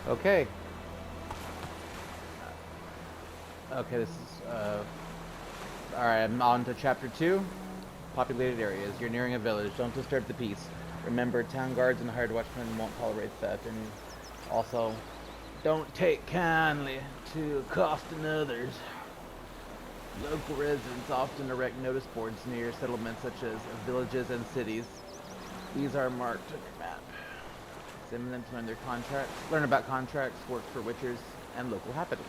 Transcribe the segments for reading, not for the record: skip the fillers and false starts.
Okay. Okay, this is, alright, I'm on to chapter 2. Populated areas. You're nearing a village. Don't disturb the peace. Remember, town guards and hired watchmen won't tolerate theft. And also, don't take kindly to accosting others. Local residents often erect notice boards near settlements such as villages and cities. These are marked on your map. Examine them to learn their contracts. Learn about contracts, work for witchers, and local inhabitants.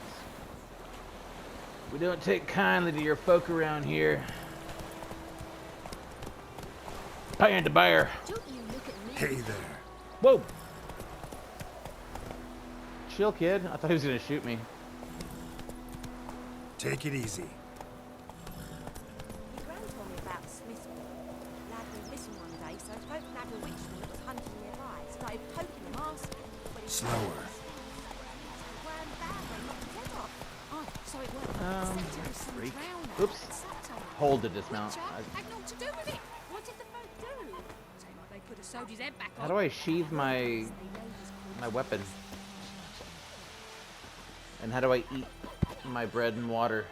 We don't take kindly to your folk around here. Panda bear. Don't you look at me. Hey there. Whoa. Chill, kid. I thought he was gonna shoot me. Take it easy. Your gran told me about the Smith boy. Lad was missing one day, so I spoke to Nagger Witchman that was hunting nearby. Started poking him, asking. But he Slower. ran bad, they knocked his head off. Oh, so it worked. Freak. Oops. Hold to dismount. Had naught to do with it. What did the folk do? Say like they put a soldier's head back on. How do I sheathe my weapon? And how do I eat my bread and water?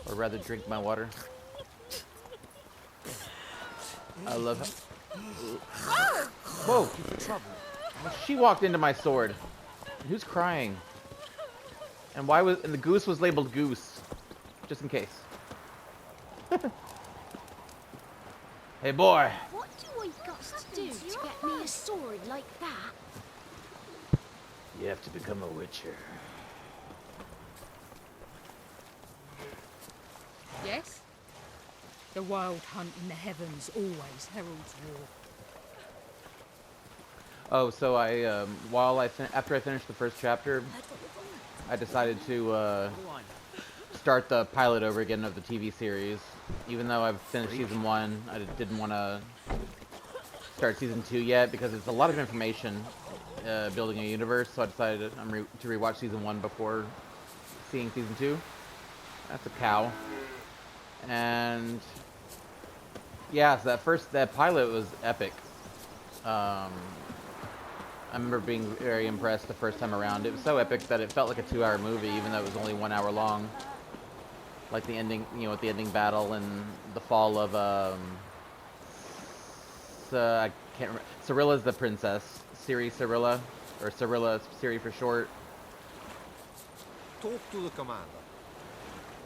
Or rather drink my water? I love it. Whoa! She walked into my sword. Who's crying? And why was the goose was labeled goose? Just in case. Hey boy! What do I got to do to get me a sword like that? You have to become a witcher. Yes? The wild hunt in the heavens always heralds war. Oh, so I after I finished the first chapter, I decided to start the pilot over again of the TV series. Even though I've finished season 1, I didn't want to start season 2 yet because it's a lot of information building a universe. So I decided to rewatch season 1 before seeing season 2. That's a cow. And yeah, so that pilot was epic. I remember being very impressed the first time around. It was so epic that it felt like a 2-hour movie, even though it was only 1 hour long. Like the ending, with the ending battle and the fall of I can't remember. Cyrilla's the princess. Ciri Cyrilla, or Cyrilla, Ciri for short. Talk to the commander.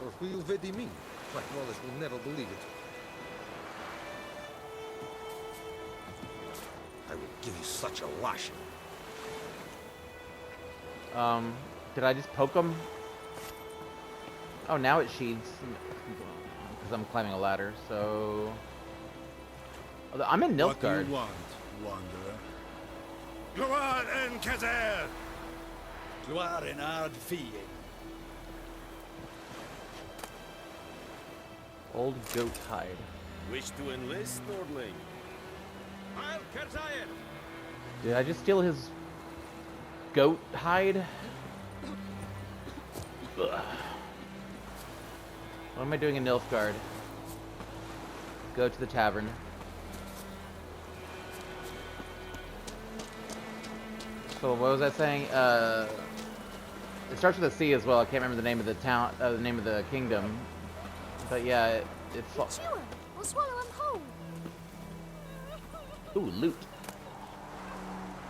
Or will vedi me? My brothers will never believe it. I will give you such a lashing. Did I just poke him? Oh, now it sheathes. Because I'm climbing a ladder, so... I'm in Nilfgaard. What do you want, wanderer? Gloire en Kazer! Gloire en ard fie. Old goat hide. Wish to enlist, Nordling? Al Kerzayer! Did I just steal his goat hide? Ugh. What am I doing in Nilfgaard? Go to the tavern. So what was I saying? It starts with a C as well. I can't remember the name of the town, the name of the kingdom. But yeah, it's. Chew 'em. I'll swallow 'em whole. Ooh, loot.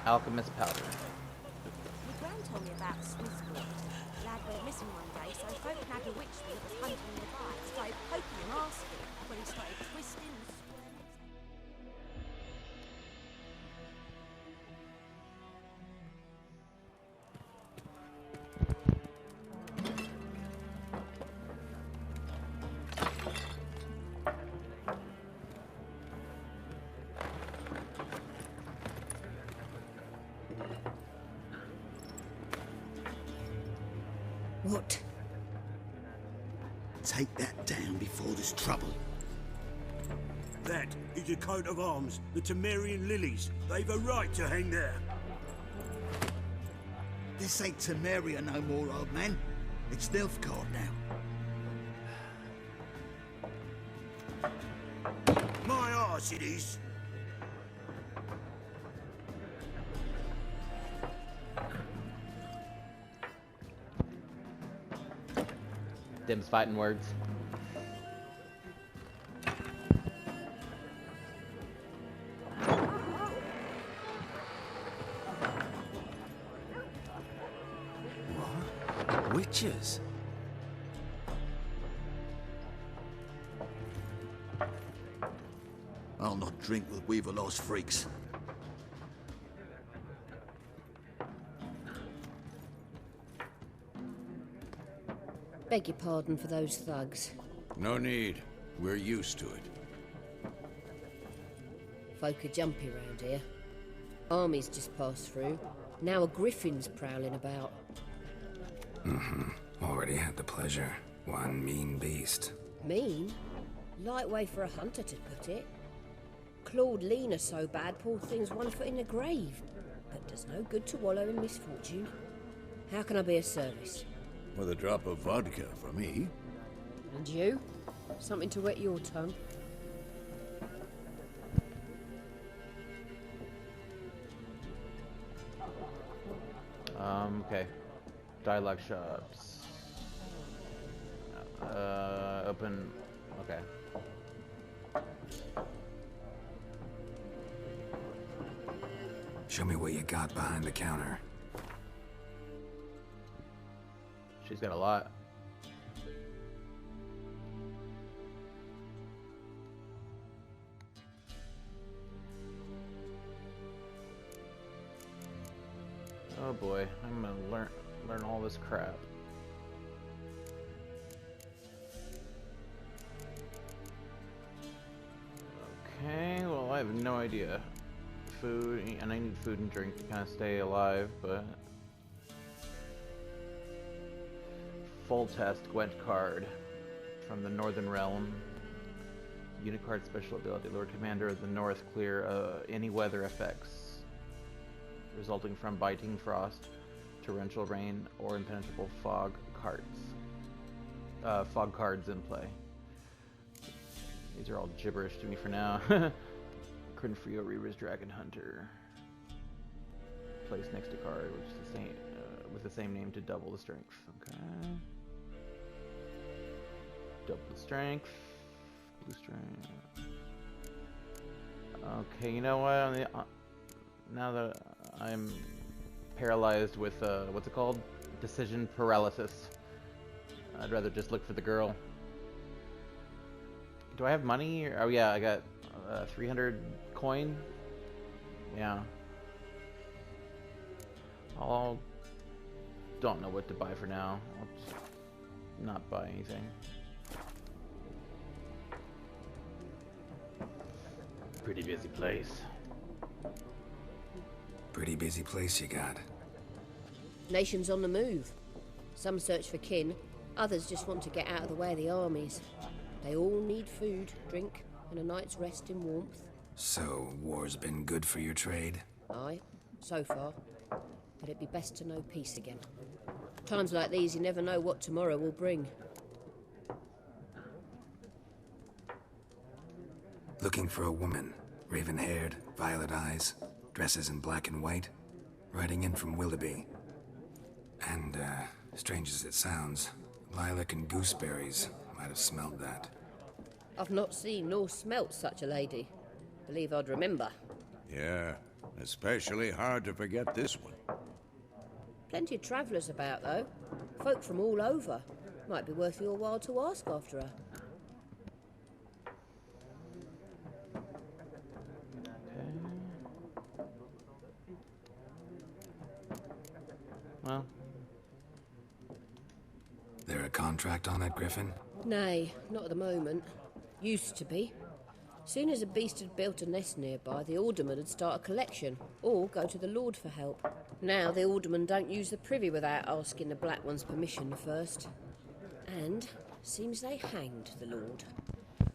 Alchemist powder. My gran told me about the Smith boy. Lad went missing one day, so I spoke to Nagger Witchman that was hunting nearby. Started poking him, asking. When he started twisting and squirming. What? Take that down before there's trouble. That is a coat of arms, the Temerian lilies. They've a right to hang there. This ain't Temeria no more, old man. It's Nilfgaard now. My arse it is. Dim's fighting words. What? Witches? I'll not drink with Weaverlaw's freaks. Beg your pardon for those thugs. No need. We're used to it. Folk are jumpy round here. Armies just passed through. Now a griffin's prowling about. Already had the pleasure. One mean beast. Mean? Light way for a hunter to put it. Clawed Lena so bad, poor thing's 1 foot in the grave. But does no good to wallow in misfortune. How can I be of service? With a drop of vodka for me. And you? Something to wet your tongue? Okay. Dialogue shops. Open. Okay. Show me what you got behind the counter. She's got a lot. Oh boy, I'm gonna learn all this crap. Okay, well I have no idea. Food, and I need food and drink to kind of stay alive, but... Full test Gwent card from the Northern Realm. Unicard special ability. Lord Commander of the North clear any weather effects resulting from biting frost, torrential rain, or impenetrable fog cards in play. These are all gibberish to me for now. Crinfrio Reaver's Dragon Hunter. Place next to card, which is the same with the same name to double the strength. Okay. Double the strength. Blue strength. Okay, you know what? Now that I'm paralyzed with what's it called? Decision paralysis. I'd rather just look for the girl. Do I have money? Oh yeah, I got 300 coin. Yeah. Don't know what to buy for now. I'll just not buy anything. Pretty busy place. Pretty busy place you got. Nations on the move. Some search for kin, others just want to get out of the way of the armies. They all need food, drink, and a night's rest in warmth. So, war's been good for your trade? Aye, so far. But it'd be best to know peace again. Times like these, you never know what tomorrow will bring. Looking for a woman. Raven-haired, violet eyes, dresses in black and white. Riding in from Willoughby. And, strange as it sounds, lilac and gooseberries might have smelled that. I've not seen nor smelt such a lady. Believe I'd remember. Yeah, especially hard to forget this one. Plenty of travellers about, though. Folk from all over. Might be worth your while to ask after her. Well. There a contract on that griffin? Nay, not at the moment. Used to be. Soon as a beast had built a nest nearby, the alderman would start a collection, or go to the Lord for help. Now the aldermen don't use the privy without asking the Black One's permission first. And seems they hanged the Lord.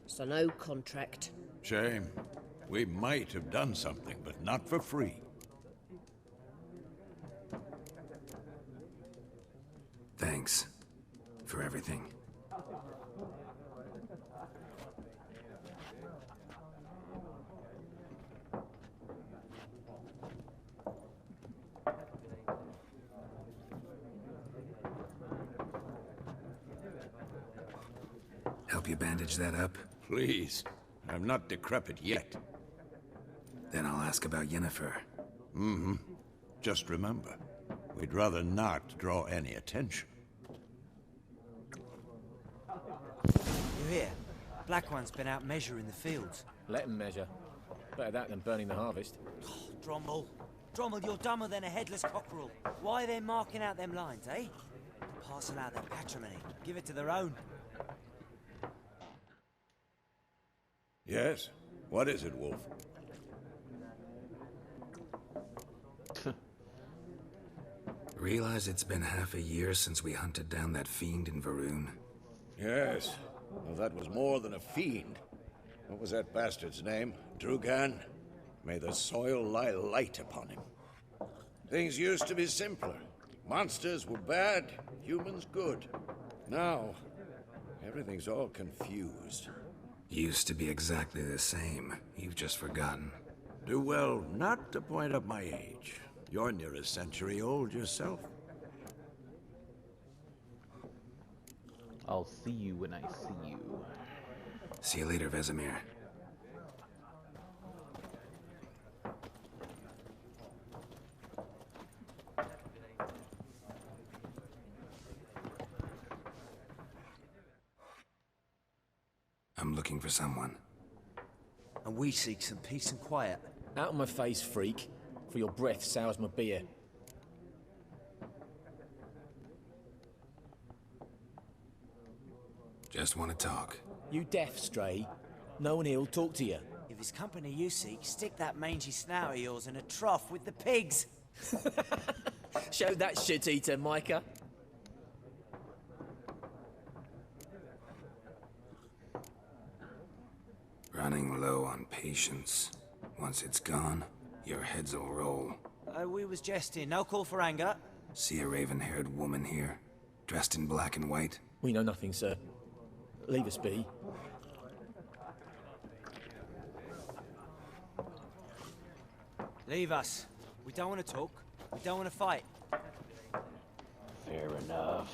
So no contract. Shame. We might have done something, but not for free. Thanks. For everything. you bandage that up? Please. I'm not decrepit yet. Then I'll ask about Yennefer. Mm-hmm. Just remember, we'd rather not draw any attention. You hear? Black One's been out measuring the fields. Let him measure. Better that than burning the harvest. Drommel. Drommel, you're dumber than a headless cockerel. Why are they marking out them lines, eh? Parcel out their patrimony. Give it to their own. Yes? What is it, Wolf? Realize it's been half a year since we hunted down that fiend in Varun? Yes. Well, that was more than a fiend. What was that bastard's name? Drugan? May the soil lie light upon him. Things used to be simpler. Monsters were bad, humans good. Now, everything's all confused. Used to be exactly the same. You've just forgotten. Do well not to point up my age. You're near a century old yourself. I'll see you when I see you. See you later, Vesemir. I'm looking for someone. And we seek some peace and quiet. Out of my face, freak. For your breath sours my beer. Just want to talk. You deaf, Stray? No one here'll talk to you. If it's company you seek, stick that mangy snout of yours in a trough with the pigs. Show that shit-eater, Micah. Running low on patience. Once it's gone, your heads will roll. We was jesting. No call for anger. See a raven-haired woman here, dressed in black and white? We know nothing, sir. Leave us be. Leave us. We don't want to talk. We don't want to fight. Fair enough.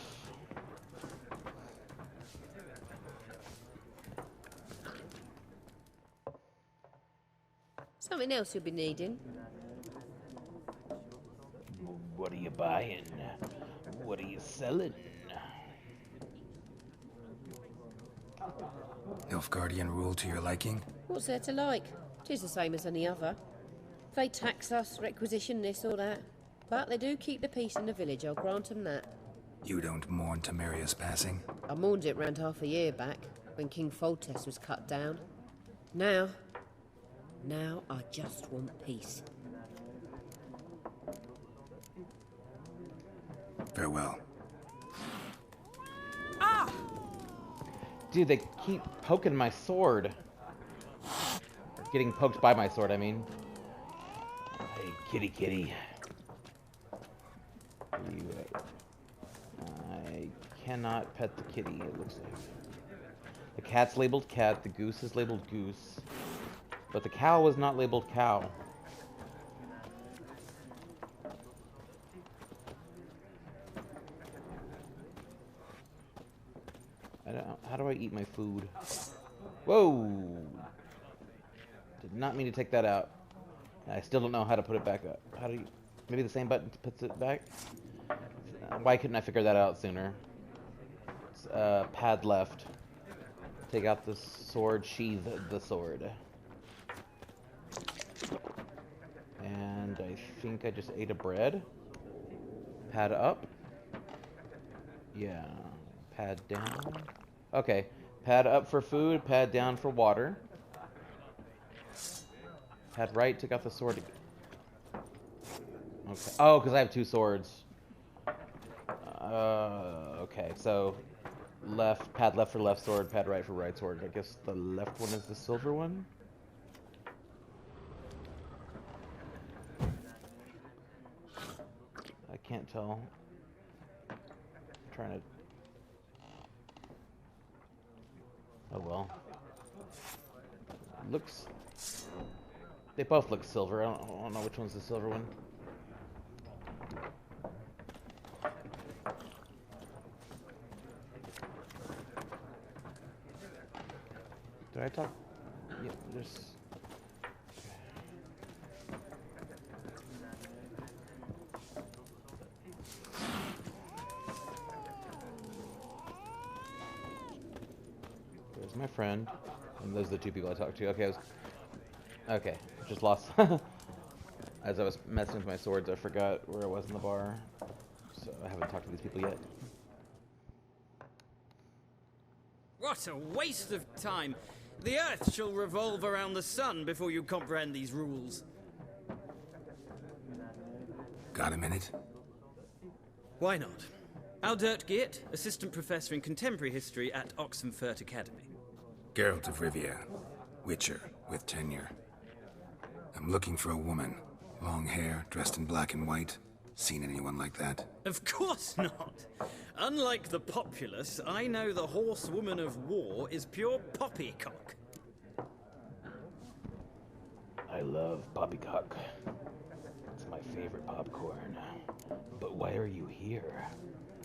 Something else you'll be needing. What are you buying? What are you selling? Nilfgaardian rule to your liking? What's there to like? 'Tis the same as any other. They tax us, requisition this or that. But they do keep the peace in the village, I'll grant 'em that. You don't mourn Temeria's passing? I mourned it round half a year back, when King Foltest was cut down. Now I just want peace. Farewell. Dude, they keep poking my sword. Or getting poked by my sword, I mean. Hey, kitty kitty. Where you at? I cannot pet the kitty, it looks like. The cat's labeled cat, the goose is labeled goose. But the cow was not labeled cow. How do I eat my food? Whoa! Did not mean to take that out. I still don't know how to put it back up. How do you... Maybe the same button puts it back? Why couldn't I figure that out sooner? It's, pad left. Take out the sword, sheathe the sword. And I think I just ate a bread. Pad up. Yeah. Pad down. Okay. Pad up for food, pad down for water. Pad right, took out the sword. Okay. Oh, because I have two swords. Okay, so left, pad left for left sword, pad right for right sword. I guess the left one is the silver one? I can't tell. I'm trying to... Oh well. Looks... They both look silver. I don't know which one's the silver one. Did I talk? Yeah, there's... There's my friend, and those are the two people I talked to. Okay, just lost. As I was messing with my swords, I forgot where I was in the bar, so I haven't talked to these people yet. What a waste of time! The Earth shall revolve around the sun before you comprehend these rules. Got a minute? Why not? Aldert Geert, Assistant Professor in Contemporary History at Oxenfurt Academy. Geralt of Rivia, Witcher, with tenure. I'm looking for a woman. Long hair, dressed in black and white. Seen anyone like that? Of course not! Unlike the populace, I know the horsewoman of war is pure poppycock. I love poppycock. It's my favorite popcorn. But why are you here?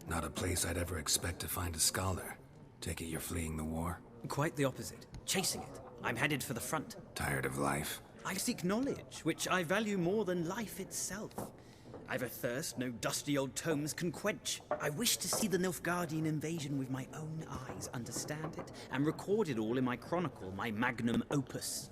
Not a place I'd ever expect to find a scholar. Take it you're fleeing the war? Quite the opposite. Chasing it. I'm headed for the front. Tired of life? I seek knowledge, which I value more than life itself. I've a thirst no dusty old tomes can quench. I wish to see the Nilfgaardian invasion with my own eyes, understand it, and record it all in my chronicle, my magnum opus.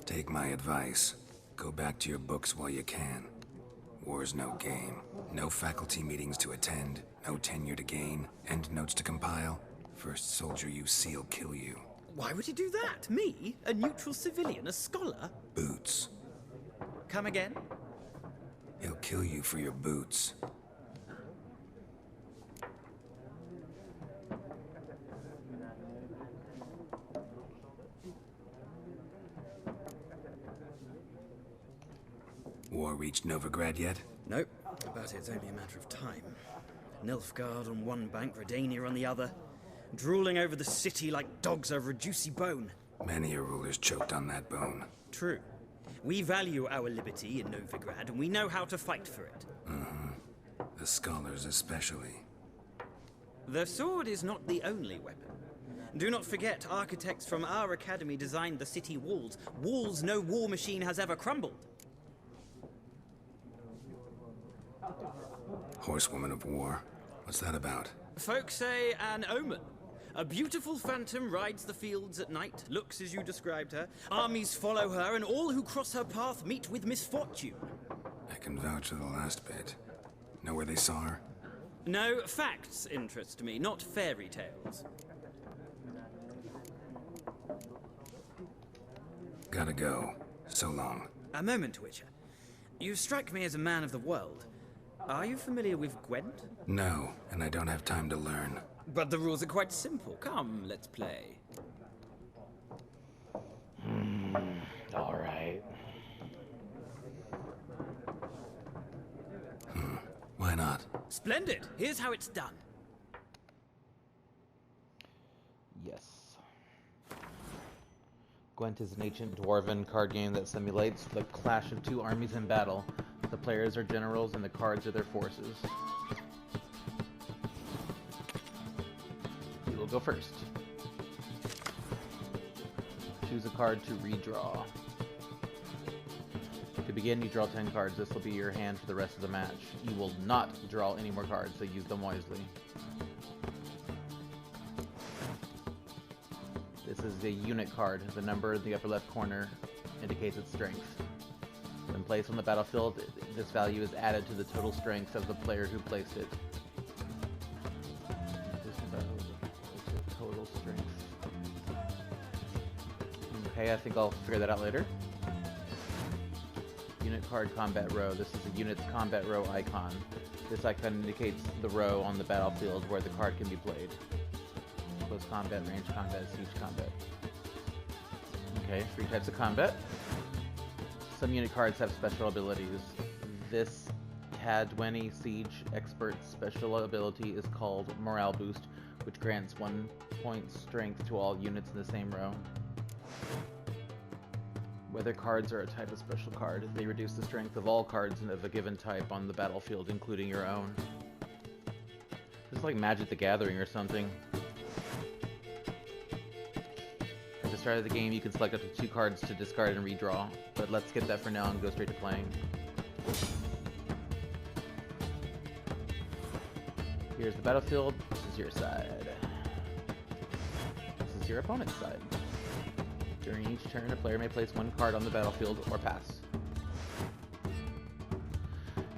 Take my advice. Go back to your books while you can. War's no game. No faculty meetings to attend, no tenure to gain, end notes to compile. First soldier you see'll kill you. Why would he do that? Me? A neutral civilian? A scholar? Boots. Come again? He'll kill you for your boots. War reached Novigrad yet? Nope, but it's only a matter of time. Nilfgaard on one bank, Redania on the other, drooling over the city like dogs over a juicy bone. Many a ruler's choked on that bone. True. We value our liberty in Novigrad, and we know how to fight for it. The scholars especially. The sword is not the only weapon. Do not forget, architects from our academy designed the city walls. Walls no war machine has ever crumbled. Horsewoman of war. What's that about? Folk say an omen. A beautiful phantom rides the fields at night, looks as you described her. Armies follow her, and all who cross her path meet with misfortune. I can vouch for the last bit. Know where they saw her? No, facts interest me, not fairy tales. Gotta go. So long. A moment, Witcher. You strike me as a man of the world. Are you familiar with Gwent? No, and I don't have time to learn. But the rules are quite simple. Come, let's play. All right. Why not? Splendid. Here's how it's done. Yes. Gwent is an ancient dwarven card game that simulates the clash of two armies in battle. The players are generals and the cards are their forces. You will go first. Choose a card to redraw. To begin, you draw 10 cards. This will be your hand for the rest of the match. You will not draw any more cards, so use them wisely. This is a unit card. The number in the upper left corner indicates its strength. When placed on the battlefield, this value is added to the total strength of the player who placed it. Total strength. Okay, I think I'll figure that out later. Unit card combat row. This is a unit's combat row icon. This icon indicates the row on the battlefield where the card can be played. Close combat, range combat, siege combat. Okay, 3 types of combat. Some unit cards have special abilities. This Cadwenny Siege Expert's special ability is called Morale Boost, which grants 1 point strength to all units in the same row. Weather cards are a type of special card. They reduce the strength of all cards of a given type on the battlefield, including your own. It's like Magic the Gathering or something. At the start of the game, you can select up to 2 cards to discard and redraw, but let's skip that for now and go straight to playing. Here's the battlefield. This is your side. This is your opponent's side. During each turn, a player may place 1 card on the battlefield or pass.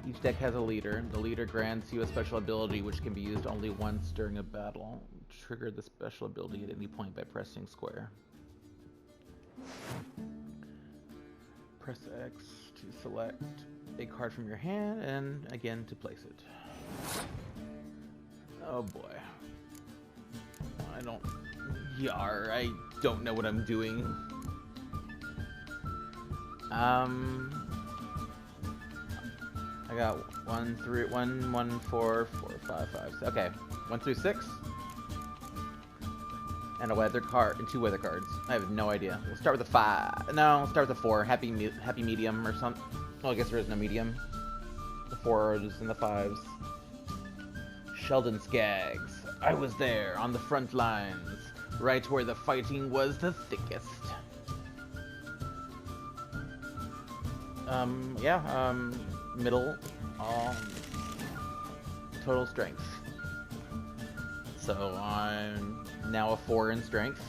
Each deck has a leader. The leader grants you a special ability which can be used only once during a battle. Trigger the special ability at any point by pressing square. Press X to select a card from your hand and again to place it. Oh boy. I don't know what I'm doing. I got 1, 4, 5, 6. Okay, 1 through 6. And a weather card and 2 weather cards. I have no idea. We'll start with a 5. No, we'll start with a 4. Happy medium or something. Well, I guess there is no medium. The 4s and the 5s. Sheldon Skaggs. I was there on the front lines, right where the fighting was the thickest. Middle, total strength. So I'm now a 4 in strength.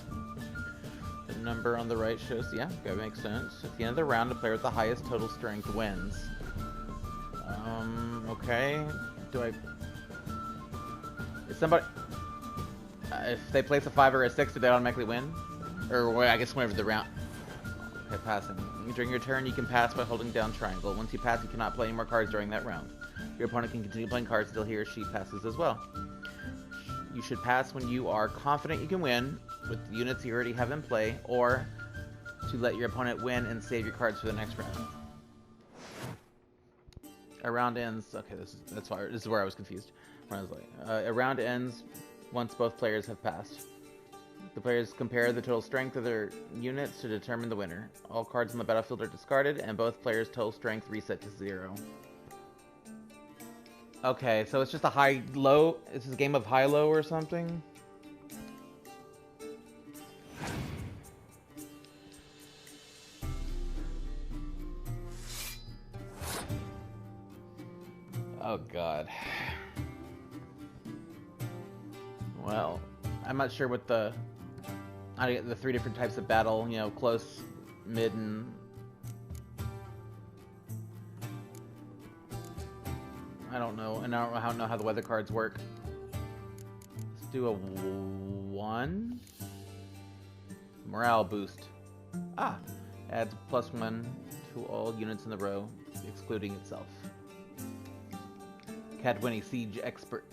The number on the right shows, yeah, that makes sense. At the end of the round, the player with the highest total strength wins. Okay. Is somebody... if they place a 5 or a 6, do they automatically win? Or, well, I guess whenever the round... Okay, passing. During your turn, you can pass by holding down triangle. Once you pass, you cannot play any more cards during that round. Your opponent can continue playing cards until he or she passes as well. You should pass when you are confident you can win with the units you already have in play, or to let your opponent win and save your cards for the next round. A round ends... Okay, this is where I was confused. When I was like, a round ends once both players have passed. The players compare the total strength of their units to determine the winner. All cards on the battlefield are discarded, and both players' total strength reset to 0. Okay, so it's just a high-low... This is a game of high-low or something? Oh god. Well, I'm not sure what the 3 different types of battle, you know, close, mid, and... I don't know, and I don't know how the weather cards work. Let's do a 1. Morale boost. Ah! Adds +1 to all units in the row, excluding itself. Cadwini Siege Expert.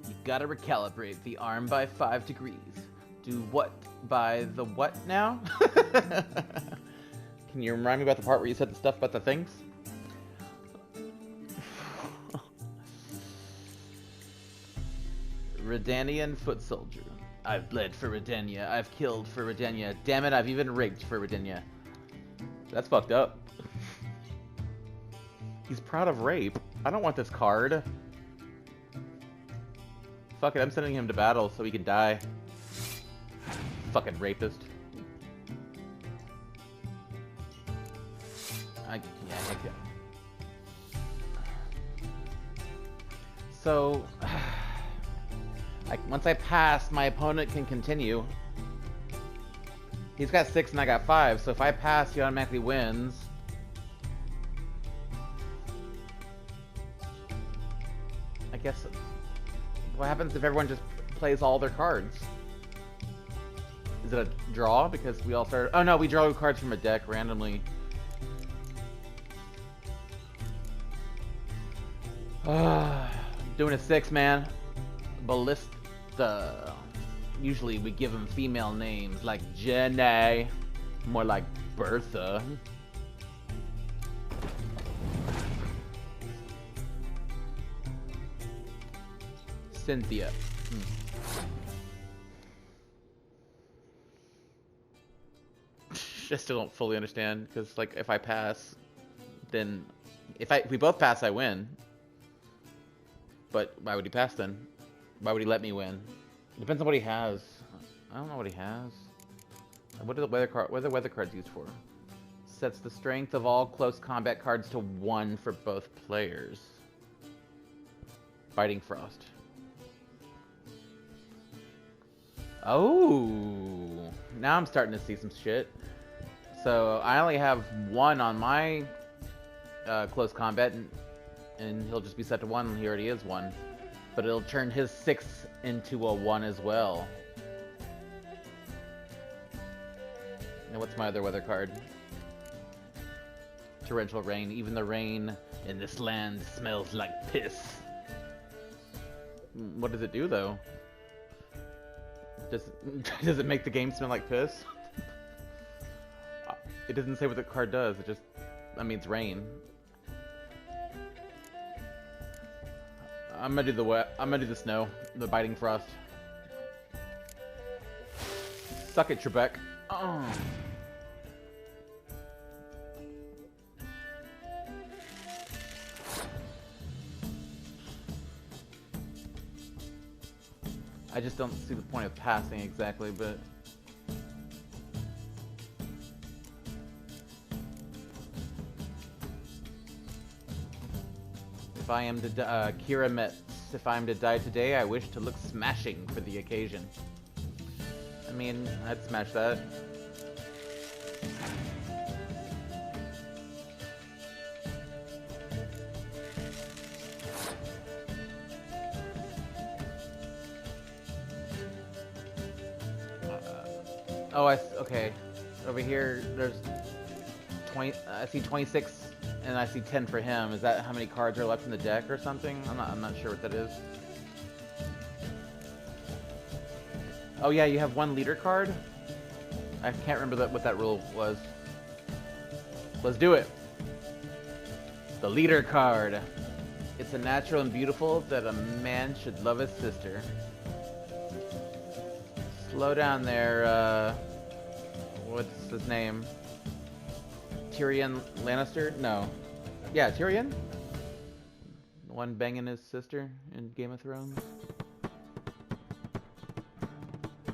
You gotta recalibrate the arm by 5 degrees. Do what by the what now? Can you remind me about the part where you said the stuff about the things? Redanian Foot Soldier. I've bled for Redania. I've killed for Redania. Damn it, I've even raped for Redania. That's fucked up. He's proud of rape. I don't want this card. Fuck it, I'm sending him to battle so he can die. Fucking rapist. Yeah. So, once I pass, my opponent can continue. He's got 6 and I got 5, so if I pass, he automatically wins. I guess... What happens if everyone just plays all their cards? Is it a draw? Because we all started... Oh no, we draw cards from a deck randomly. Doing a 6, man. Ballista. Usually we give them female names like Jenny. More like Bertha. Cynthia. I still don't fully understand, because like if I pass, then if we both pass, I win. But why would he pass then? Why would he let me win? Depends on what he has. I don't know what he has. What are the weather cards used for? Sets the strength of all close combat cards to 1 for both players. Biting Frost. Oh, now I'm starting to see some shit. So I only have 1 on my close combat, and he'll just be set to 1, and he already is 1. But it'll turn his 6 into a 1 as well. Now what's my other weather card? Torrential rain. Even the rain in this land smells like piss. What does it do though? Does it make the game smell like piss? It doesn't say what the card does. It just, I mean, it's rain. I'm gonna do the snow, the biting frost. Suck it, Trebek. Oh. I just don't see the point of passing exactly, but... If I am to Kira Metz, if I am to die today, I wish to look smashing for the occasion. I mean, I'd smash that. Oh, okay. Over here, there's 20. I see 26, and I see 10 for him. Is that how many cards are left in the deck or something? I'm not sure what that is. Oh yeah, you have 1 leader card. I can't remember what that rule was. Let's do it. The leader card. It's a natural and beautiful that a man should love his sister. Slow down there, what's his name? Tyrion Lannister? No. Yeah, Tyrion? The one banging his sister in Game of Thrones?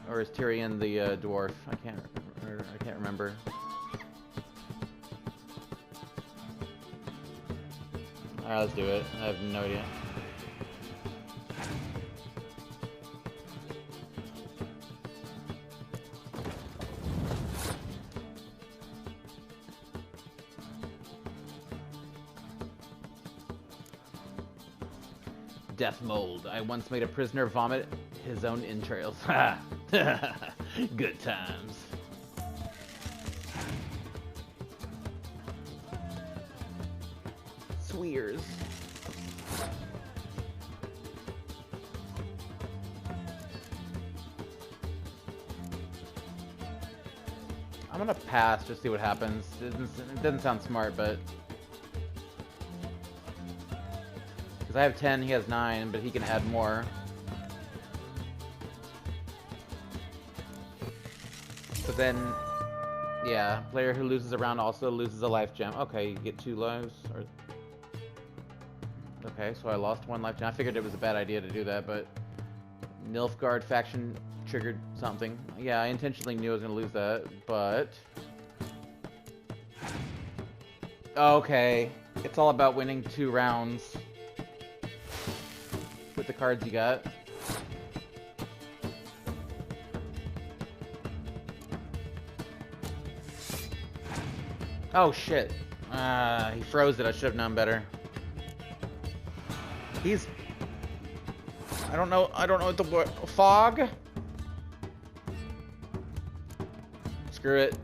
Or is Tyrion the dwarf? I can't remember. Alright, let's do it. I have no idea. Death mold. I once made a prisoner vomit his own entrails. Ha! Good times. Swears. I'm gonna pass, just see what happens. It doesn't sound smart, but... Because I have 10, he has 9, but he can add more. So then, yeah, player who loses a round also loses a life gem. Okay, you get 2 lives. Or... Okay, so I lost 1 life gem. I figured it was a bad idea to do that, but... Nilfgaard faction triggered something. Yeah, I intentionally knew I was going to lose that, but... Okay, it's all about winning 2 rounds. With the cards you got. Oh shit. He froze it. I should have known better. He's... I don't know what the word... Fog? Screw it.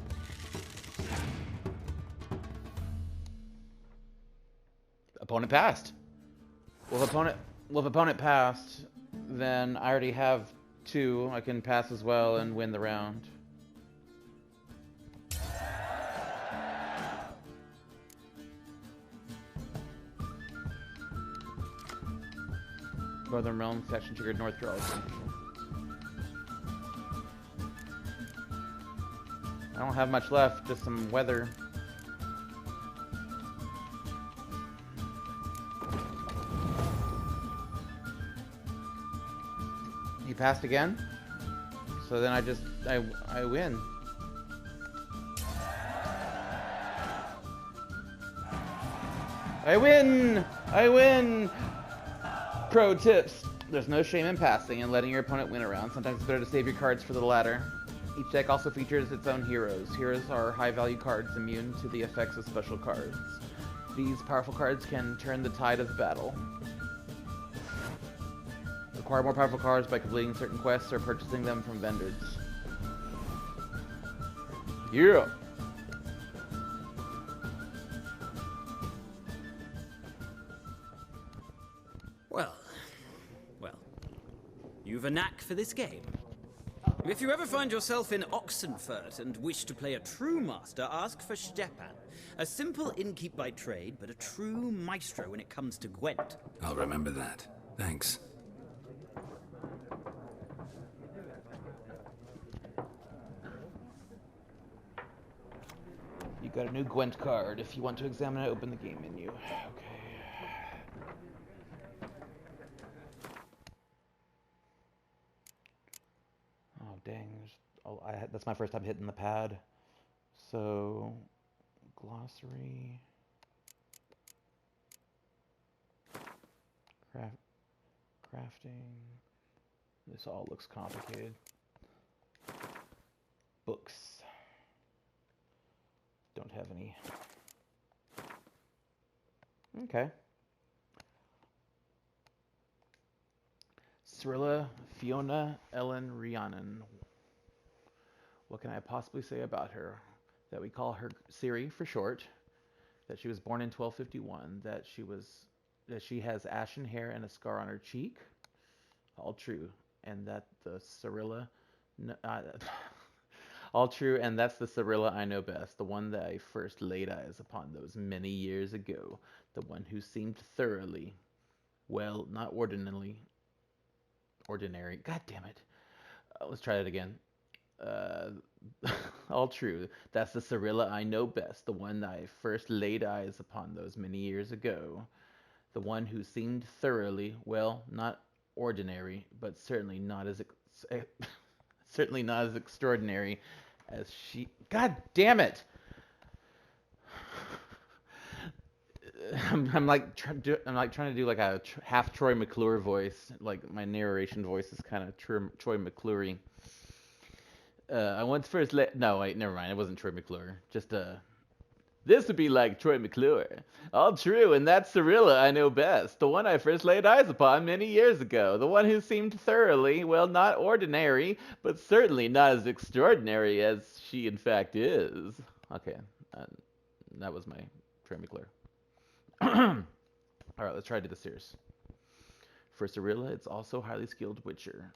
Opponent passed. Well, if opponent passed, then I already have 2. I can pass as well and win the round. Northern Realm faction triggered North Draws. I don't have much left, just some weather. He passed again? So then I win. I win! I win! Pro tips. There's no shame in passing and letting your opponent win a round. Sometimes it's better to save your cards for the latter. Each deck also features its own heroes. Heroes are high-value cards immune to the effects of special cards. These powerful cards can turn the tide of the battle. Acquire more powerful cards by completing certain quests or purchasing them from vendors. Yeah! Well. You've a knack for this game. If you ever find yourself in Oxenfurt and wish to play a true master, ask for Stepan. A simple innkeep by trade, but a true maestro when it comes to Gwent. I'll remember that. Thanks. You got a new Gwent card. If you want to examine it, open the game menu. Okay. Oh dang! That's my first time hitting the pad. So, glossary, crafting. This all looks complicated. Books. Don't have any. Okay. Cirilla Fiona Ellen Rhiannon. What can I possibly say about her? That we call her Ciri for short. That she was born in 1251. That she has ashen hair and a scar on her cheek. All true. And that the Cirilla... all true, and that's the Cirilla I know best, the one that I first laid eyes upon those many years ago, the one who seemed thoroughly, well, not ordinary, god damn it, let's try it again, all true, that's the Cirilla I know best, the one that I first laid eyes upon those many years ago, the one who seemed thoroughly, well, not ordinary, but certainly not as extraordinary as she... God damn it! I'm like trying to do like a half Troy McClure voice. Like my narration voice is kind of Troy McClure. I once first no wait, never mind. It wasn't Troy McClure. Just this would be like Troy McClure. All true, and that's Cirilla I know best, the one I first laid eyes upon many years ago, the one who seemed thoroughly, well, not ordinary, but certainly not as extraordinary as she in fact is. Okay, that was my Troy McClure. Alright, let's try to do the series. For Cirilla, it's also highly skilled witcher.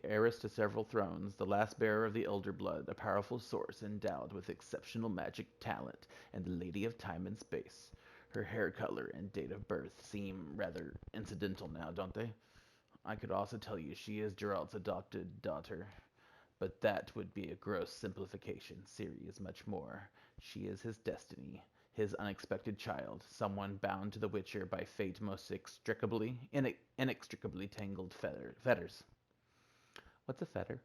Heiress to several thrones, the last bearer of the Elder Blood, a powerful source endowed with exceptional magic talent, and the Lady of Time and Space. Her hair color and date of birth seem rather incidental now, don't they? I could also tell you she is Geralt's adopted daughter, but that would be a gross simplification. Ciri is much more. She is his destiny, his unexpected child, someone bound to the Witcher by fate most inextricably tangled fetters. What's a fetter?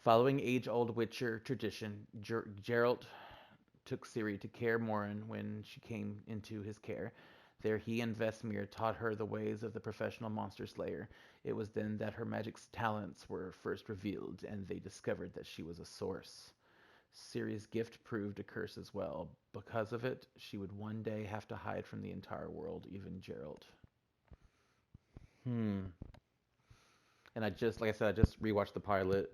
Following age-old Witcher tradition, Geralt took Ciri to Kaer Morhen when she came into his care. There he and Vesemir taught her the ways of the professional monster slayer. It was then that her magic's talents were first revealed, and they discovered that she was a source. Ciri's gift proved a curse as well. Because of it, she would one day have to hide from the entire world, even Geralt. And I just rewatched the pilot.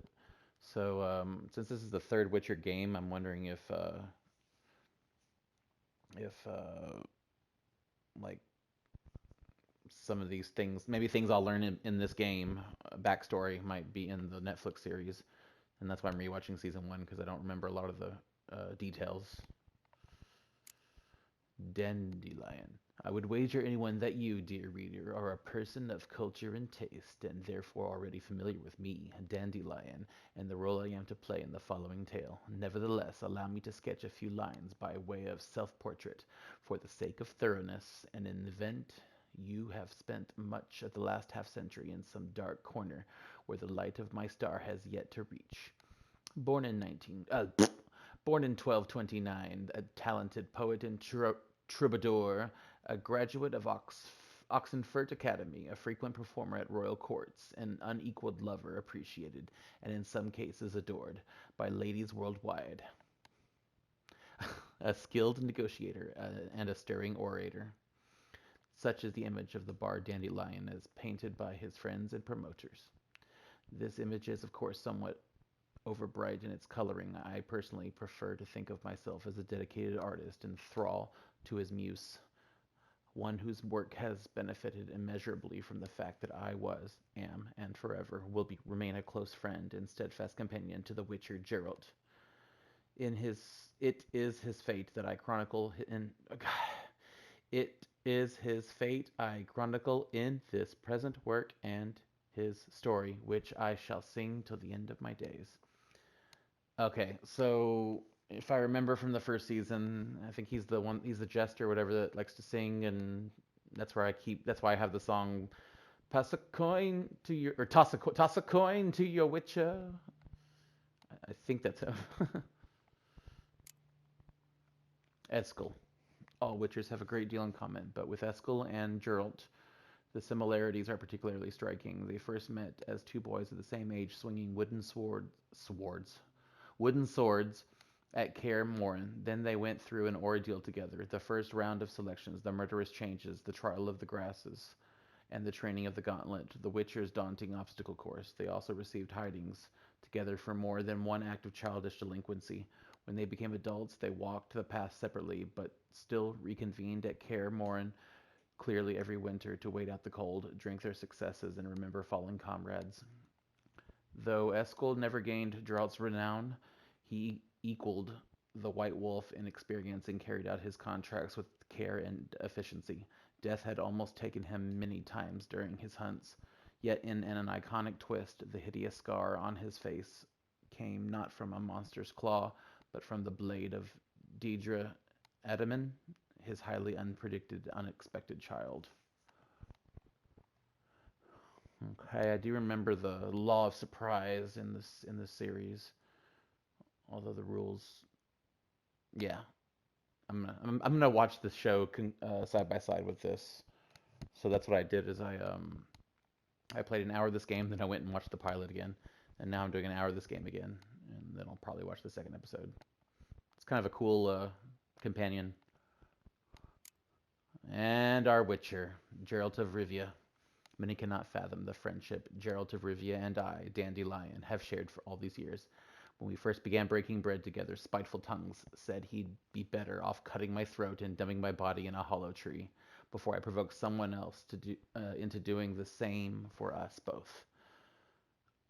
So since this is the third Witcher game, I'm wondering if like some of these things, maybe things I'll learn in this game, backstory might be in the Netflix series, and that's why I'm rewatching season 1 because I don't remember a lot of the details. Dandelion. I would wager anyone that you, dear reader, are a person of culture and taste, and therefore already familiar with me, Dandelion, and the role I am to play in the following tale. Nevertheless, allow me to sketch a few lines by way of self-portrait, for the sake of thoroughness, and in the event you have spent much of the last half-century in some dark corner where the light of my star has yet to reach. Born in 1229, a talented poet and troubadour, a graduate of Oxenfurt Academy, a frequent performer at royal courts, an unequaled lover appreciated, and in some cases adored, by ladies worldwide. A skilled negotiator and a stirring orator. Such is the image of the bard Dandelion as painted by his friends and promoters. This image is, of course, somewhat overbright in its coloring. I personally prefer to think of myself as a dedicated artist and thrall to his muse, one whose work has benefited immeasurably from the fact that I was, am, and forever will remain a close friend and steadfast companion to the Witcher Geralt. It is his fate I chronicle in this present work, and his story, which I shall sing till the end of my days. Okay, so if I remember from the first season, I think he's the jester or whatever that likes to sing, and that's why I have the song toss a coin to your witcher. I think that's him. Eskel. All witchers have a great deal in common, but with Eskel and Geralt, the similarities are particularly striking. They first met as two boys of the same age swinging wooden swords at Kaer Morhen. Then they went through an ordeal together. The first round of selections, the murderous changes, the trial of the grasses, and the training of the gauntlet, the Witcher's daunting obstacle course. They also received hidings together for more than one act of childish delinquency. When they became adults, they walked the path separately, but still reconvened at Kaer Morhen clearly every winter to wait out the cold, drink their successes, and remember fallen comrades. Though Eskel never gained Geralt's renown, he equaled the White Wolf in experience and carried out his contracts with care and efficiency. Death had almost taken him many times during his hunts, yet in an iconic twist, the hideous scar on his face came not from a monster's claw, but from the blade of Deidre Edaman, his highly unexpected child. Okay, I do remember the law of surprise in this series. Although the rules, yeah, I'm gonna watch this show side by side with this. So that's what I did. Is I played an hour of this game, then I went and watched the pilot again, and now I'm doing an hour of this game again, and then I'll probably watch the second episode. It's kind of a cool companion. And our Witcher, Geralt of Rivia. Many cannot fathom the friendship Geralt of Rivia and I, Dandelion, have shared for all these years. When we first began breaking bread together, spiteful tongues said he'd be better off cutting my throat and dumbing my body in a hollow tree before I provoked someone else into doing the same for us both.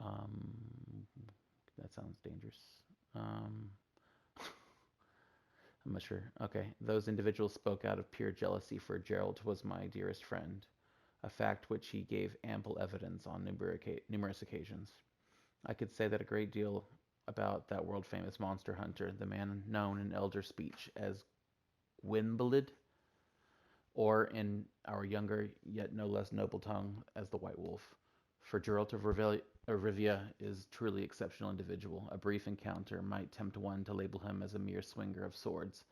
That sounds dangerous. I'm not sure. Okay. Those individuals spoke out of pure jealousy, for Geralt was my dearest friend, a fact which he gave ample evidence on numerous occasions. I could say that a great deal about that world-famous monster hunter, the man known in elder speech as Gwynbleidd, or in our younger yet no less noble tongue as the White Wolf. For Geralt of Rivia is truly exceptional individual. A brief encounter might tempt one to label him as a mere swinger of swords,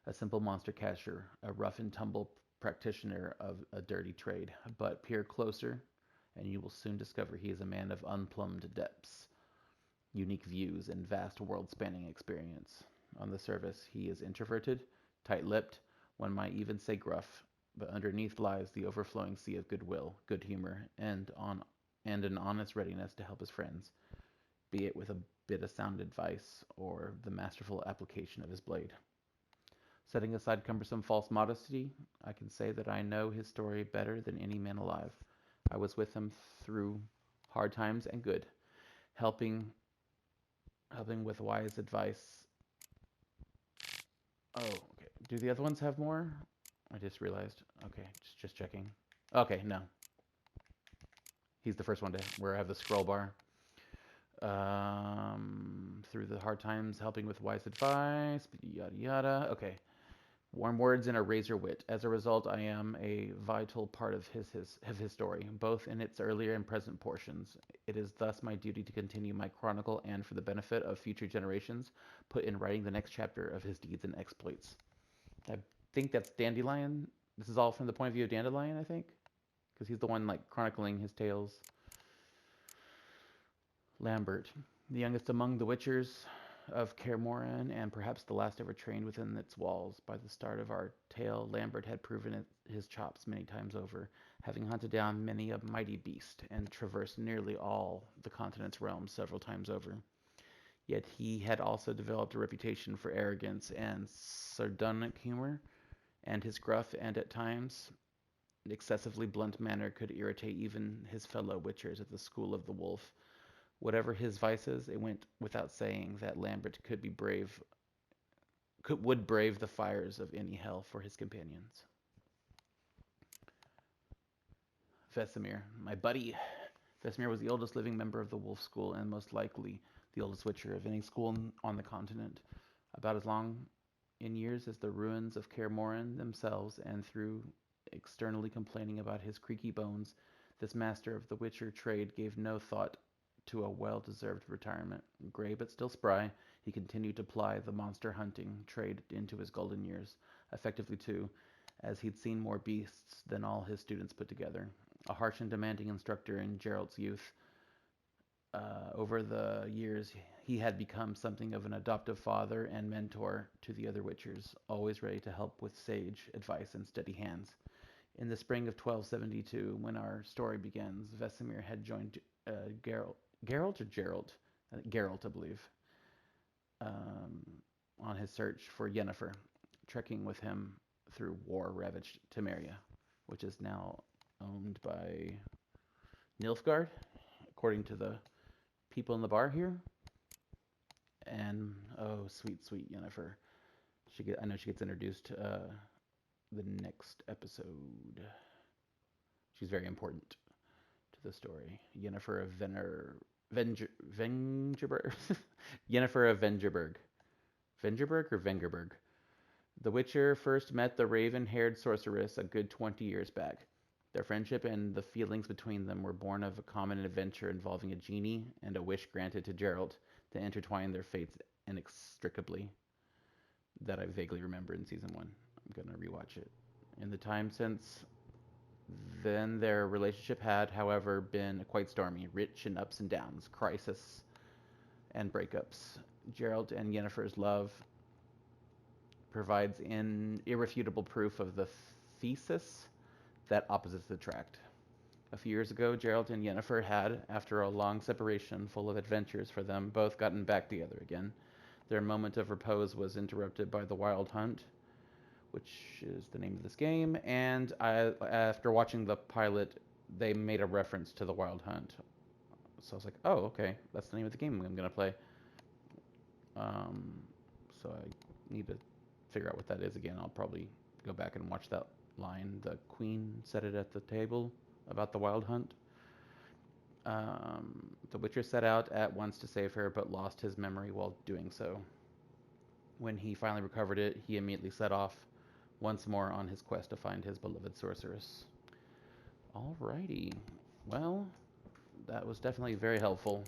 a simple monster catcher, a rough and tumble practitioner of a dirty trade. But peer closer, and you will soon discover he is a man of unplumbed depths, unique views, and vast world-spanning experience. On the surface, he is introverted, tight-lipped, one might even say gruff, but underneath lies the overflowing sea of goodwill, good humor, and an honest readiness to help his friends, be it with a bit of sound advice or the masterful application of his blade. Setting aside cumbersome false modesty, I can say that I know his story better than any man alive. I was with him through hard times and good, helping with wise advice. Oh, okay. Do the other ones have more? I just realized. Okay, just checking. Okay, no. He's the first one to where I have the scroll bar. Through the hard times, helping with wise advice, yada yada. Okay. Warm words and a razor wit. As a result, I am a vital part of his story, both in its earlier and present portions. It is thus my duty to continue my chronicle and, for the benefit of future generations, put in writing the next chapter of his deeds and exploits. I think that's Dandelion. This is all from the point of view of Dandelion, I think, because he's the one like chronicling his tales. Lambert, the youngest among the Witchers of Kaer Morhen, and perhaps the last ever trained within its walls. By the start of our tale, Lambert had proven his chops many times over, having hunted down many a mighty beast and traversed nearly all the continent's realms several times over. Yet he had also developed a reputation for arrogance and sardonic humor, and his gruff and at times excessively blunt manner could irritate even his fellow Witchers at the School of the Wolf. Whatever his vices, it went without saying that Lambert would brave the fires of any hell for his companions. Vesemir, my buddy. Vesemir was the oldest living member of the Wolf School and most likely the oldest Witcher of any school on the continent. About as long in years as the ruins of Kaer Morhen themselves, and through externally complaining about his creaky bones, this master of the Witcher trade gave no thought to a well-deserved retirement. Gray but still spry, he continued to ply the monster hunting trade into his golden years, effectively too, as he'd seen more beasts than all his students put together. A harsh and demanding instructor in Geralt's youth, over the years he had become something of an adoptive father and mentor to the other Witchers, always ready to help with sage advice and steady hands. In the spring of 1272, when our story begins, Vesemir had joined Geralt or Gerald? Geralt, I believe, on his search for Yennefer, trekking with him through war-ravaged Temeria, which is now owned by Nilfgaard, according to the people in the bar here. And, oh, sweet, sweet Yennefer. I know she gets introduced the next episode. She's very important to the story. Yennefer of Vengerberg. Yennefer of Vengerberg. Vengerberg or Vengerberg? The Witcher first met the raven-haired sorceress a good 20 years back. Their friendship and the feelings between them were born of a common adventure involving a genie and a wish granted to Geralt to intertwine their fates inextricably. That I vaguely remember in Season 1. I'm going to rewatch it. In the time since then, their relationship had, however, been quite stormy, rich in ups and downs, crisis and breakups. Geralt and Yennefer's love provides irrefutable proof of the thesis that opposites attract. A few years ago, Geralt and Yennefer had, after a long separation full of adventures for them, both gotten back together again. Their moment of repose was interrupted by the Wild Hunt, which is the name of this game, and after watching the pilot, they made a reference to the Wild Hunt. So I was like, oh, okay, that's the name of the game I'm going to play. So I need to figure out what that is again. I'll probably go back and watch that line. The Queen said it at the table about the Wild Hunt. The Witcher set out at once to save her, but lost his memory while doing so. When he finally recovered it, he immediately set off once more on his quest to find his beloved sorceress. Alrighty. Well, that was definitely very helpful.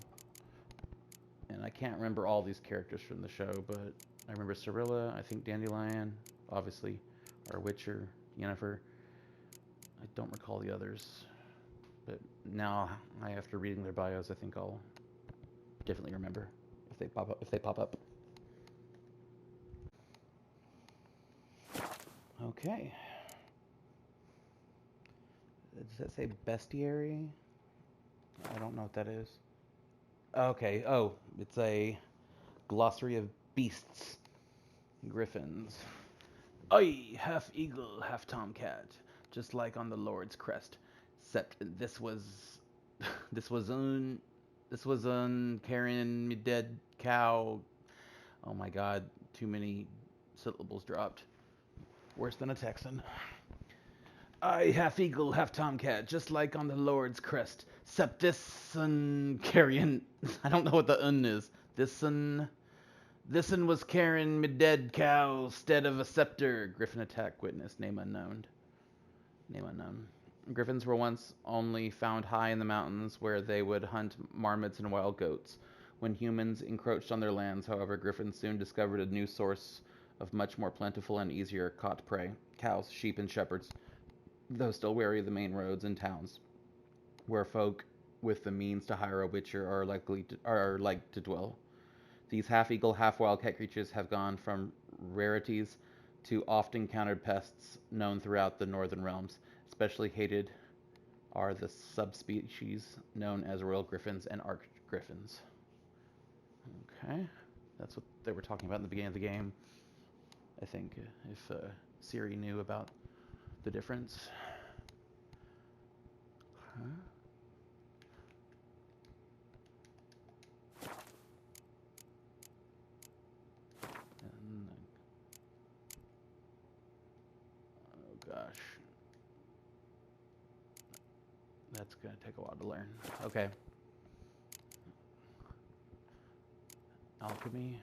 And I can't remember all these characters from the show, but I remember Cirilla, I think Dandelion, obviously, our Witcher, Yennefer. I don't recall the others. But now, after reading their bios, I think I'll definitely remember if they pop up. Okay. Does that say bestiary? I don't know what that is. Okay. Oh, it's a glossary of beasts. Griffins. Oi, half eagle, half tomcat, just like on the Lord's crest. Except this was carrying me dead cow. Oh my God, too many syllables dropped. Worse than a Texan. I half eagle, half tomcat, just like on the Lord's crest. Septis carrion. I don't know what the is. This'n was carrying me dead cow stead of a scepter. Griffin attack witness. Name unknown. Name unknown. Griffins were once only found high in the mountains where they would hunt marmots and wild goats. When humans encroached on their lands, however, griffins soon discovered a new source of much more plentiful and easier caught prey: cows, sheep, and shepherds, though still wary of the main roads and towns, where folk with the means to hire a witcher are like to dwell. These half-eagle, half-wildcat creatures have gone from rarities to oft-encountered pests known throughout the northern realms. Especially hated are the subspecies known as royal griffins and arch-griffins. Okay, that's what they were talking about in the beginning of the game. I think if Siri knew about the difference. Huh? And, oh gosh. That's gonna take a while to learn. Okay. Alchemy.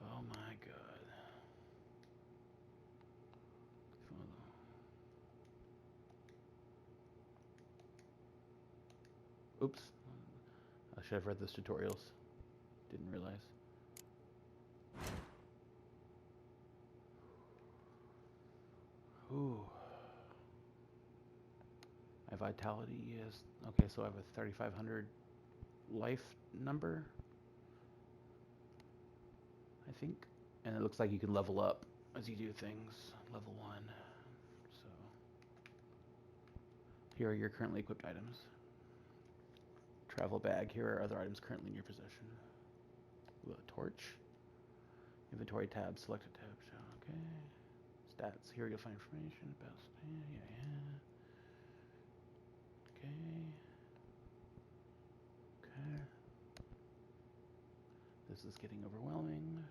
Oh my god. Oops. I should have read those tutorials. Didn't realize. Ooh. My vitality is... Okay, so I have a 3,500 life number, I think. And it looks like you can level up as you do things. Level 1. So, here are your currently equipped items. Travel bag. Here are other items currently in your possession. Ooh, a torch. Inventory tab. Select a tab. Okay. Stats. Here you'll find information about... Yeah. Okay. This is getting overwhelming.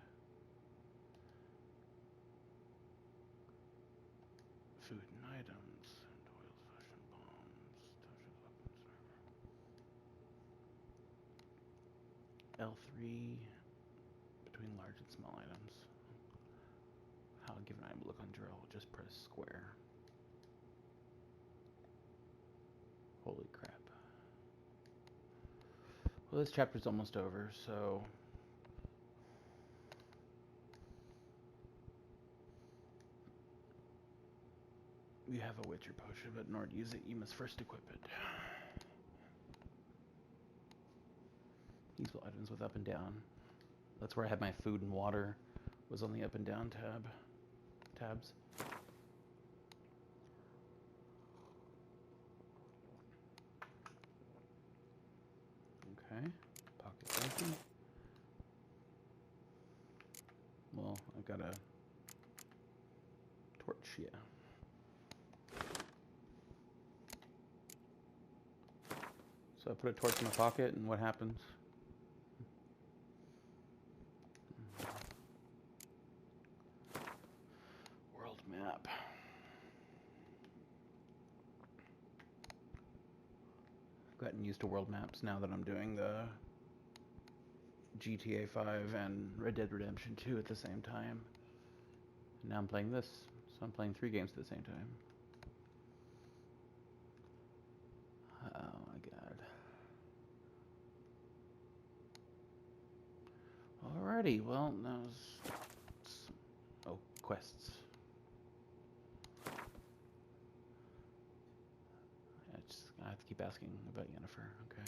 Food and items, and oils, fashion bombs, touches, weapons, L3, between large and small items. How to give an item a look on drill, just press square. Holy crap. Well, this chapter's almost over, so... You have a Witcher potion, but in order to use it, you must first equip it. Useful items with up and down. That's where I had my food and water, was on the up and down tabs. Okay, pocket empty. Well, I've got a torch, yeah. So I put a torch in my pocket, and what happens? World map. I've gotten used to world maps now that I'm doing the GTA 5 and Red Dead Redemption 2 at the same time. And now I'm playing this, so I'm playing 3 games at the same time. Oh my god. Alrighty, well, that was... Oh, quests. I have to keep asking about Yennefer, okay.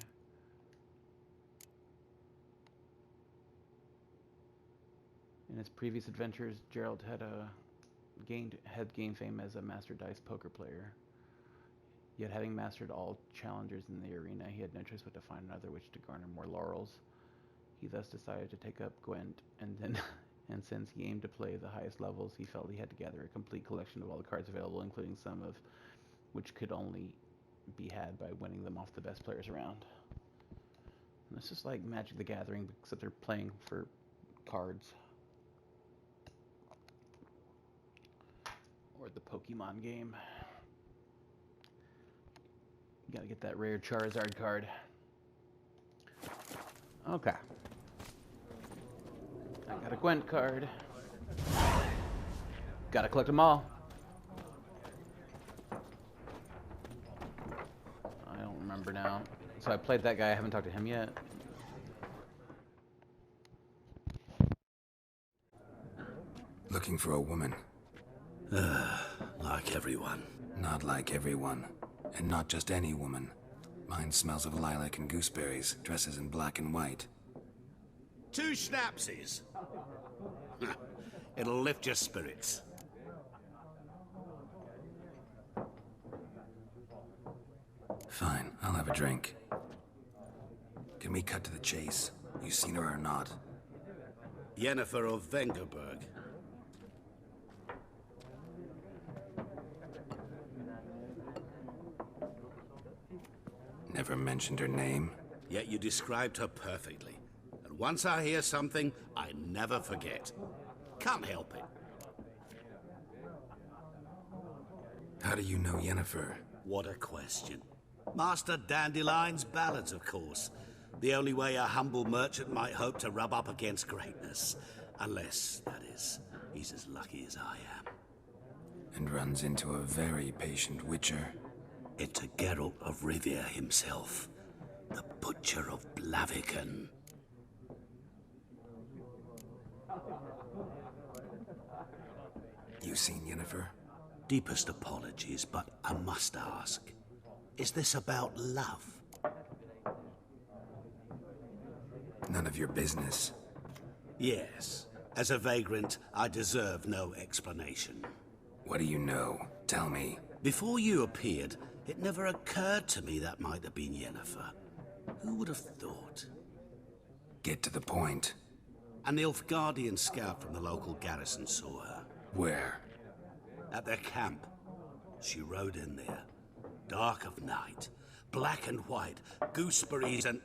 In his previous adventures, Geralt had gained fame as a master dice poker player. Yet having mastered all challengers in the arena, he had no choice but to find another which to garner more laurels. He thus decided to take up Gwent, and since he aimed to play the highest levels, he felt he had to gather a complete collection of all the cards available, including some of which could only be had by winning them off the best players around. And this is like Magic the Gathering, except they're playing for cards. Or the Pokemon game. You gotta get that rare Charizard card. Okay. I got a Gwent card. Gotta collect them all. I don't remember now. So I played that guy, I haven't talked to him yet. Looking for a woman. Like everyone. Not like everyone. And not just any woman. Mine smells of lilac and gooseberries, dresses in black and white. 2 schnapsies. It'll lift your spirits. Fine, I'll have a drink. Can we cut to the chase? You seen her or not? Yennefer of Vengerberg. Never mentioned her name. Yet you described her perfectly. And once I hear something, I never forget. Can't help it. How do you know Yennefer? What a question. Master Dandelion's ballads, of course. The only way a humble merchant might hope to rub up against greatness. Unless, that is, he's as lucky as I am. And runs into a very patient witcher. Into Geralt of Rivia himself. The Butcher of Blaviken. You seen Yennefer? Deepest apologies, but I must ask. Is this about love? None of your business. Yes. As a vagrant, I deserve no explanation. What do you know? Tell me. Before you appeared, it never occurred to me that might have been Yennefer. Who would have thought? Get to the point. A Nilfgaardian scout from the local garrison saw her. Where? At their camp. She rode in there. Dark of night. Black and white. Gooseberries and...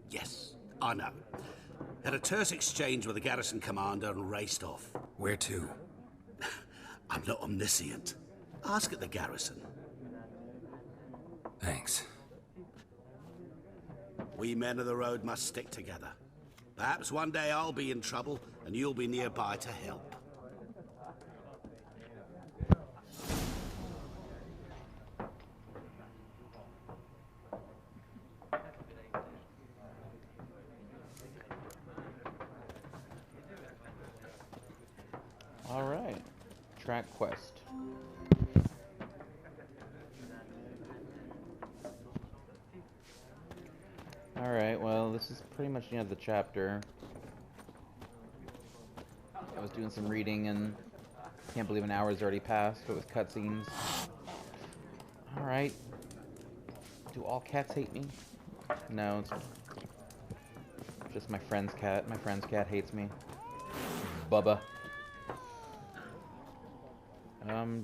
Yes, I know. Had a terse exchange with the garrison commander and raced off. Where to? I'm not omniscient. Ask at the garrison. Thanks. We men of the road must stick together. Perhaps one day I'll be in trouble and you'll be nearby to help. All right. Track quest. Alright, well, this is pretty much the end of the chapter. I was doing some reading and can't believe an hour's already passed, but with cutscenes. Alright. Do all cats hate me? No, it's just my friend's cat. My friend's cat hates me. Bubba.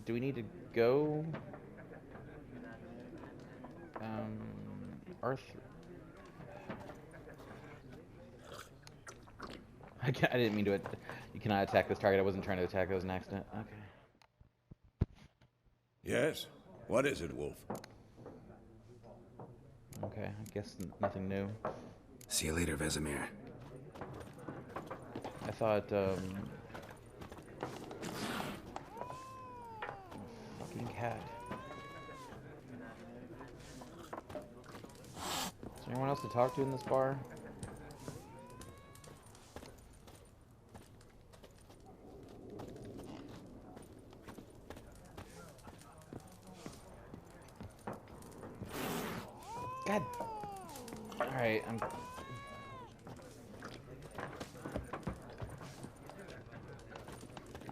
Do we need to go? Arthur. I didn't mean to. You cannot attack this target. I wasn't trying to attack. That was an accident. Okay. Yes? What is it, Wolf? Okay, I guess nothing new. See you later, Vesemir. I thought, fucking cat. Is there anyone else to talk to in this bar? God. Alright,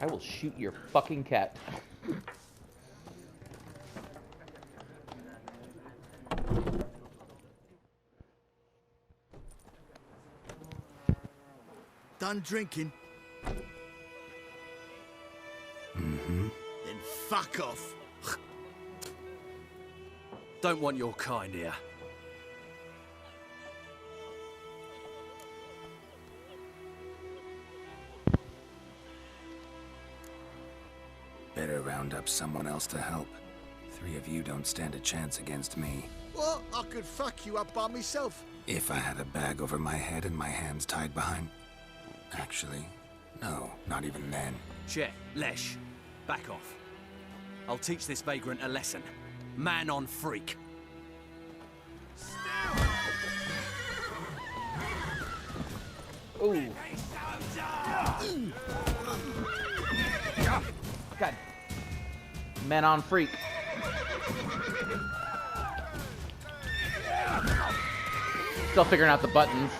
I will shoot your fucking cat. Done drinking? Mm-hmm. Then fuck off. Don't want your kind here. Better round up someone else to help. 3 of you don't stand a chance against me. Well, I could fuck you up by myself. If I had a bag over my head and my hands tied behind... Actually, no, not even then. Chet, Lesh, back off. I'll teach this vagrant a lesson. Man on freak. Ooh. God. Men on freak. Still figuring out the buttons.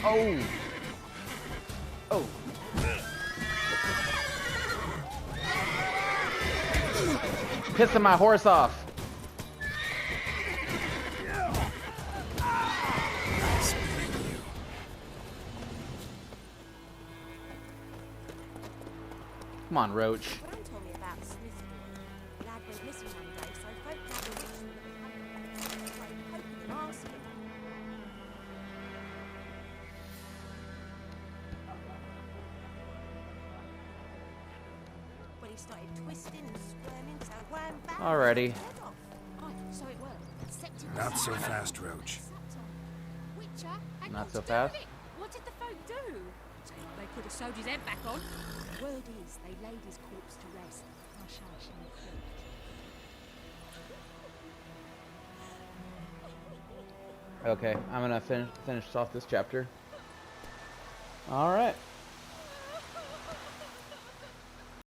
Oh. Oh. Pissing my horse off. Come on, Roach. Gran told me about Smithfield. Lad went missing one day, so folk now been wishing that the hunting poking and asking. When he started twisting and squirming, so wham bam. Alrighty. Oh, so it worked. Accepted Not so the fast, Roach. Witcher, had Not got so to do fast. with it. What did the folk do? Seemed like they could have sewed his head back on. Word is, they laid his corpse to rest. Hush, hush, in the crypt. Okay, I'm gonna finish off this chapter. All right.